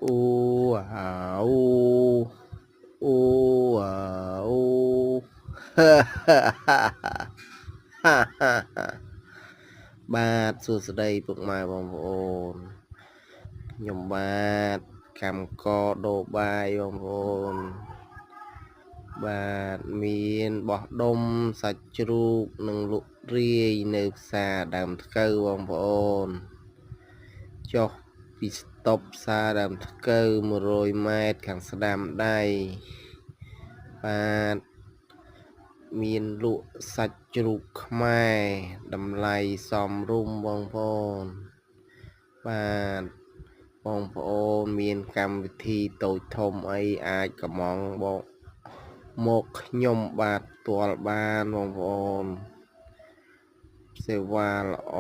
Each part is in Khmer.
អូអូអូអូបាទសួស្តីពុកម៉ែបងប្អូនខ្ញុំបាទកម្មកដោបាយបងប្អូនបាទមានបោះដុំសាច់ជ្រូកនិងលក់រាយនៅផ្សារដើមថ្កូវបងប្អូនចុះពីស្តុបផ្សារដើមថ្កូវ100ម៉ែត្រខាងស្ដាំដៃបាទមានលក់សាច់ជ្រូកខ្មែរតម្លៃសមរម្យបងប្អូនបាទបងប្អូនមានកម្មវិធីតូចធំអីអាចកំងបងមកខ្ញុំបាទផ្ទាល់បានបងប្អូនសេវាល្អ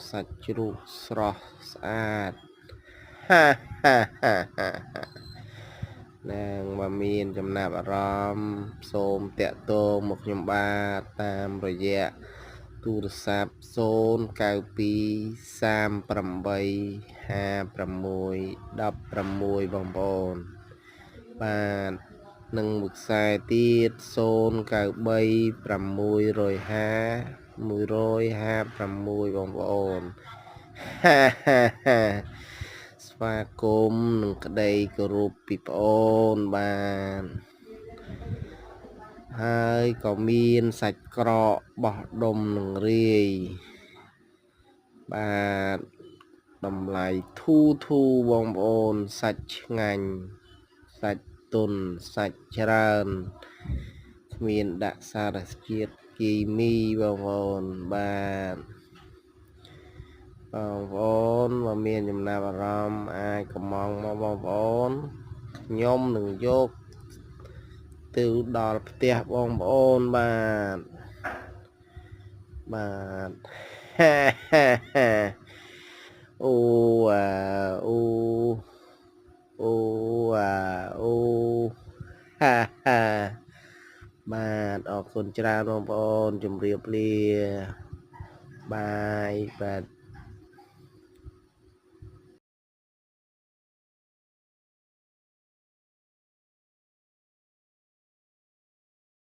សាច់ជ្រូកស្រស់ស្អាតហាហាហាហានឹងបើមានចំណាប់អារម្មណ៍សូមតាក់ទងមកខ្ញុំបាទតាមរយៈទូរស័ព្ទ092 38 56 16បងប្អូនបាទនិងមួយខ្សែទៀត093 650 156បងប្អូនហាហាហាស្វាគមន៍នឹងក្តីគោរពពីប្អូនបានហើយក៏មានសាច់ក្រកបោះដុំនឹងរាយបាទតម្លៃធូបងប្អូនសាច់ឆ្ងាញ់សាច់ទន់សាច់ច្រើនគ្មានដាក់សារជាតិគីមីបងប្អូនបាទបងប្អូនបើមានចំណាប់អារម្មណ៍អាចកំងមកបងប្អូនខ្ញុំនឹងយកទៅដល់ផ្ទះបងប្អូនបាទហាហាហាអូអូអូអូហាហាបាទអរគុណច្រើនបងប្អូនជម្រាបលាបាយបាទ